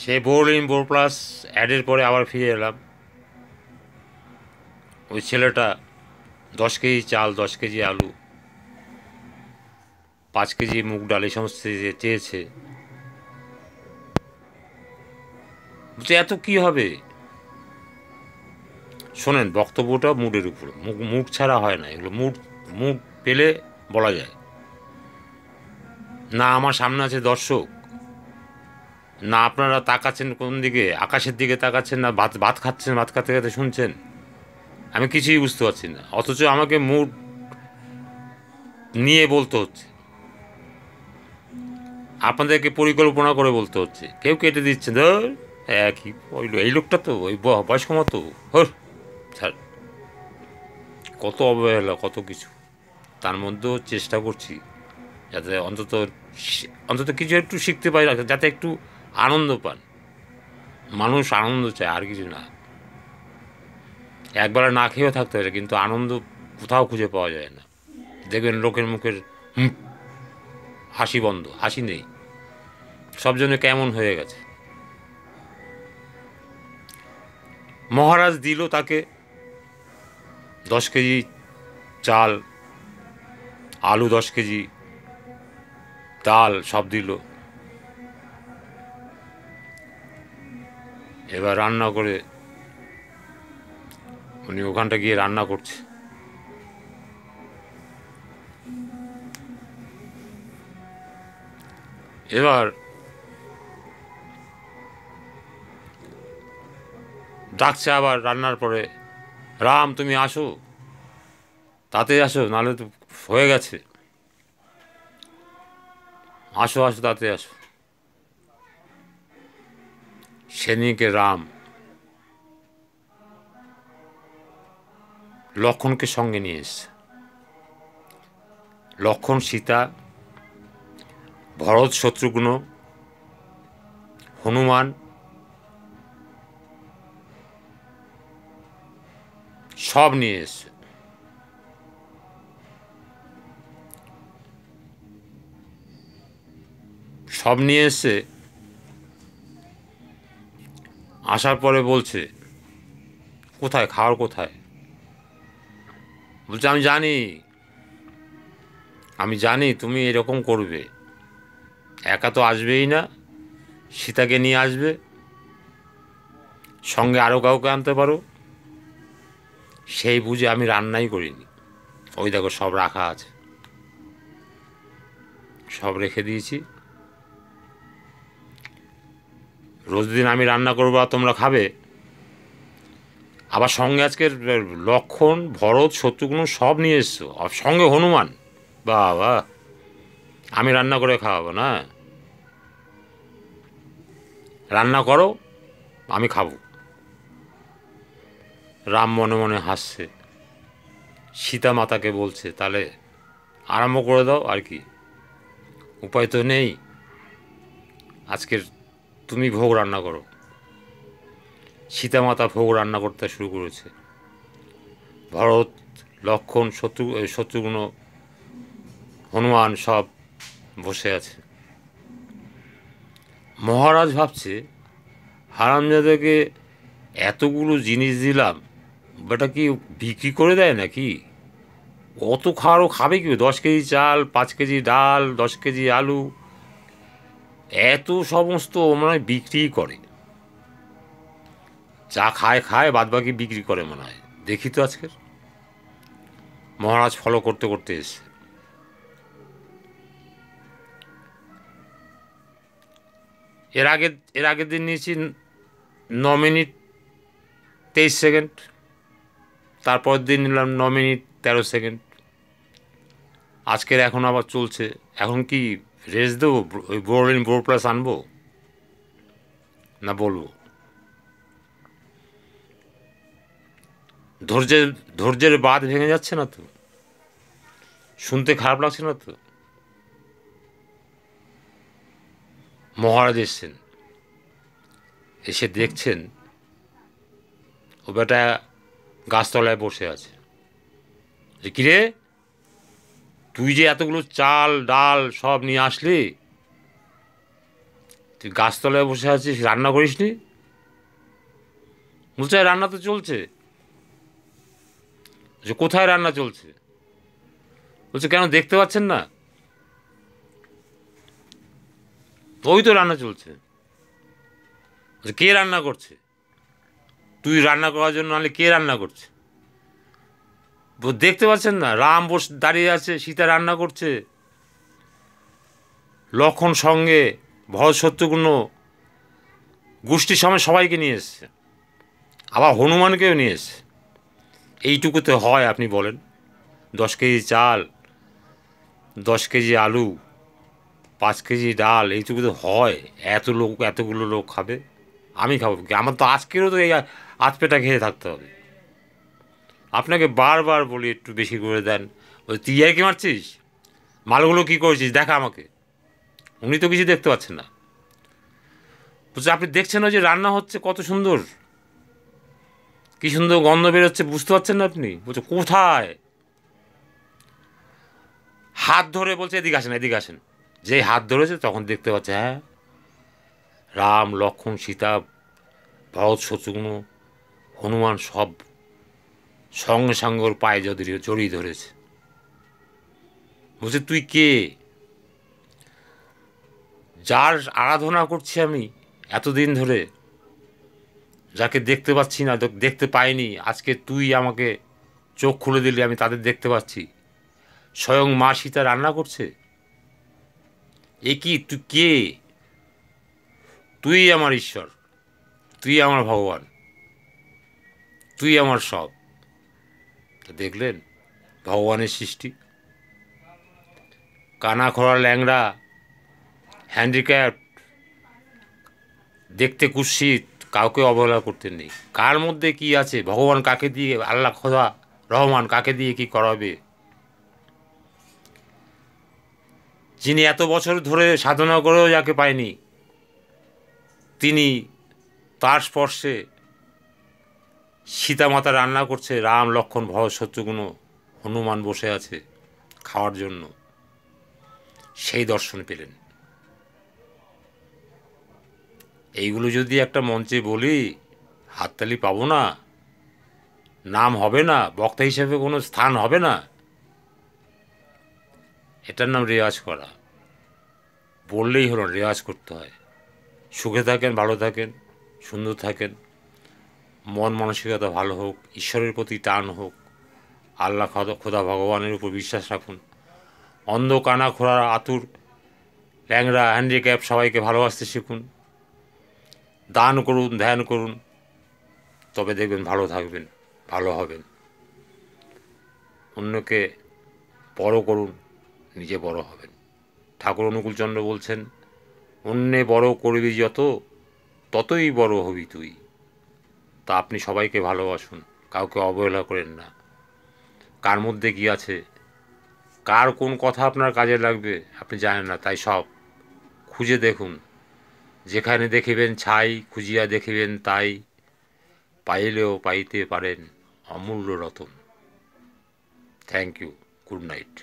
সেই Boroline bore plus অ্যাডের পরে আবার ফিরে এলাম। ওই ছেলেটা 10 কেজি চাল, 10 কেজি আলু, 5 কেজি মুগ ডাল এই সমস্ত চেয়েছে। বলছে এত কি হবে? শোনেন, বক্তব্যটা মুডের উপর, মুড ছাড়া হয় না এগুলো। মুড মুড পেলে বলা যায় না। আমার সামনে আছে দর্শক, না আপনারা তাকাচ্ছেন কোন দিকে, আকাশের দিকে তাকাচ্ছেন, না ভাত ভাত খাচ্ছেন, ভাত খাতে খাতে শুনছেন। আমি কিছুই বুঝতে পারছি না, অথচ আমাকে মুড নিয়ে বলতে হচ্ছে, আপনাদেরকে পরিকল্পনা করে বলতে হচ্ছে। কেউ কেটে দিচ্ছে, ধর একই ওই এই লোকটা তো ওই বয়স্ক মতো, হর স্যার। কত অবহেলা, কত কিছু। তার মধ্যেও চেষ্টা করছি যাতে অন্তত অন্তত কিছু একটু শিখতে পারি, যাতে একটু আনন্দ পান। মানুষ আনন্দ চায়, আর কিছু না। একবেলা না খেয়েও থাকতে পারে, কিন্তু আনন্দ কোথাও খুঁজে পাওয়া যায় না। দেখবেন লোকের মুখের হাসি বন্ধ, হাসি নেই, সব জন্য কেমন হয়ে গেছে। মহারাজ দিল তাকে 10 কেজি চাল, আলু 10 কেজি, ডাল সব দিল। এবার রান্না করে উনি ওখানটা গিয়ে রান্না করছে। এবার ডাকছে আবার রান্নার পরে, রাম তুমি আসো, তাতে আসো, নাহলে তো হয়ে গেছে, আসো আসো তাতে আসো। সেদিকে রাম লক্ষ্মণকে সঙ্গে নিয়ে এসছে। লক্ষ্মণ, সীতা, ভরত, শত্রুঘ্ন, হনুমান সব নিয়ে এসছে। সব নিয়ে এসছে। আসার পরে বলছে, কোথায় খাওয়ার, কোথায়? বলছে আমি জানি, আমি জানি তুমি এরকম করবে, একা তো আসবেই না, সীতাকে নিয়ে আসবে, সঙ্গে আরও কাউকে আনতে পারো। সেই বুঝে আমি রান্নাই করিনি। ওই দেখো সব রাখা আছে, সব রেখে দিয়েছি। রোজ দিন আমি রান্না করবো আর তোমরা খাবে। আবার সঙ্গে আজকে লক্ষ্মণ, ভরত, শত্রুঘ্ন সব নিয়ে এসছো, আর সঙ্গে হনুমান। বাবা, আমি রান্না করে খাওয়াবো না? রান্না করো, আমি খাবো। রাম মনে মনে হাসছে। সীতা মাতাকে বলছে, তাহলে আরম্ভ করে দাও, আর কি, উপায় তো নেই, আজকের তুমি ভোগ রান্না করো। সীতা মাতা ভোগ রান্না করতে শুরু করেছে। ভরত, লক্ষ্মণ, শত্রুঘ্ন, হনুমান সব বসে আছে। মহারাজ ভাবছে, হারামজাদাকে এতগুলো জিনিস দিলাম, বেটা কি বিক্রি করে দেয় নাকি? অত খাওয়ারও খাবে কি? 10 কেজি চাল, 5 কেজি ডাল, 10 কেজি আলু, এত সমস্ত মনে হয় বিক্রিই করে। যা খায় খায়, বাদ বাকি বিক্রি করে মনে হয়। দেখি তো আজকের। মহারাজ ফলো করতে করতে এসছে। এর আগের দিন নিয়েছি 9 মিনিট 23 সেকেন্ড, তারপরের দিন নিলাম 9 মিনিট 13 সেকেন্ড। আজকের এখন আবার চলছে। এখন কি রেস্ট দেবো? ওই বোরলিন বোর প্লাস আনবো, না বলবো? ধৈর্যের ধৈর্যের বাঁধ ভেঙে যাচ্ছে না তো? শুনতে খারাপ লাগছে না তো? মহারাজ এসছেন, এসে দেখছেন ও বেটা গাছতলায় বসে আছে। যে কিরে, তুই যে এতগুলো চাল ডাল সব নিয়ে আসলি, তুই গাছতলায় বসে আছিস, রান্না করিসনি? বলছে রান্না তো চলছে। যে কোথায় রান্না চলছে? বলছে কেন দেখতে পাচ্ছেন না? ওই তো রান্না চলছে। বলছে কে রান্না করছে? তুই রান্না করার জন্য, নাহলে কে রান্না করছে? দেখতে পাচ্ছেন না? রাম দাঁড়িয়ে আছে, সীতা রান্না করছে, লক্ষণ সঙ্গে, ভরত শত্রুঘ্ন গোষ্ঠীর সময় সবাইকে নিয়ে এসছে, আবার হনুমানকেও নিয়ে এসছে। এইটুকুতে হয় আপনি বলেন? 10 কেজি চাল, 10 কেজি আলু, 5 কেজি ডাল, এইটুকুতে হয়? এতগুলো লোক খাবে? আমি খাবো কি? আমার তো আজকেরও তো এই আধপেটা খেয়ে থাকতে হবে। আপনাকে বারবার বলি একটু বেশি করে দেন। ওই তুই আর কি মারছিস? মালগুলো কী করেছিস দেখা আমাকে। উনি তো কিছু দেখতে পাচ্ছেন না। বলছে আপনি দেখছেন না যে রান্না হচ্ছে, কত সুন্দর, কী সুন্দর গন্ধ বেরোচ্ছে, বুঝতে পারছেন না আপনি? বলছে কোথায়? হাত ধরে বলছে এদিকে আসেন, এদিকে আসেন। যেই হাত ধরেছে তখন দেখতে পাচ্ছে, হ্যাঁ, রাম, লক্ষ্মণ, সীতা, ভরত, শত্রুঘ্ন, হনুমান সব সঙ্গে সঙ্গে ওর পায়ে জড়িয়ে ধরেছে। বলছে তুই কে? যার আরাধনা করছি আমি এতদিন ধরে, যাকে দেখতে পাচ্ছি না, দেখতে পাইনি, আজকে তুই আমাকে চোখ খুলে দিলি, আমি তাদের দেখতে পাচ্ছি। স্বয়ং মা সীতা রান্না করছে। এ কি? তুই কে? তুই আমার ঈশ্বর, তুই আমার ভগবান, তুই আমার সব। দেখলেন ভগবানের সৃষ্টি? কানা খোড়া, ল্যাংড়া, হ্যান্ডিক্যাপ, দেখতে কুৎসিত, কাউকে অবহেলা করতে নেই। কার মধ্যে কি আছে? ভগবান কাকে দিয়ে, আল্লাহ খোদা রহমান কাকে দিয়ে কি করাবে? যিনি এত বছর ধরে সাধনা করেও যাকে পায়নি, তিনি, তার স্পর্শে সীতামাতা রান্না করছে, রাম, লক্ষ্মণ, ভরত, শত্রুঘ্ন, হনুমান বসে আছে খাওয়ার জন্য, সেই দর্শন পেলেন। এইগুলো যদি একটা মঞ্চে বলি, হাততালি পাবো না, নাম হবে না, বক্তা হিসেবে কোনো স্থান হবে না। এটার নাম রেওয়াজ করা। বললেই হলো, রেওয়াজ করতে হয়। সুখে থাকেন, ভালো থাকেন, সুন্দর থাকেন, মন মানসিকতা ভালো হোক, ঈশ্বরের প্রতি টান হোক, আল্লাহ খোদা ভগবানের উপর বিশ্বাস রাখুন। অন্ধ, কানা, খোড়া, আতুর, ল্যাংড়া, হ্যান্ডিক্যাপ সবাইকে ভালোবাসতে শিখুন। দান করুন, ধ্যান করুন, তবে দেখবেন ভালো থাকবেন, ভালো হবেন। অন্যকে বড় করুন, নিজে বড় হবেন। ঠাকুর অনুকূলচন্দ্র বলছেন, অন্যে বড় করবি যত, ততই বড় হবি তুই। তা আপনি সবাইকে ভালোবাসুন, কাউকে অবহেলা করেন না। কার মধ্যে কী আছে, কার কোন কথা আপনার কাজে লাগবে আপনি জানেন না, তাই সব খুঁজে দেখুন। যেখানে দেখিবেন ছাই, খুঁজিয়া দেখিবেন তাই, পাইলেও পাইতে পারেন অমূল্য রতন। Thank you, good night.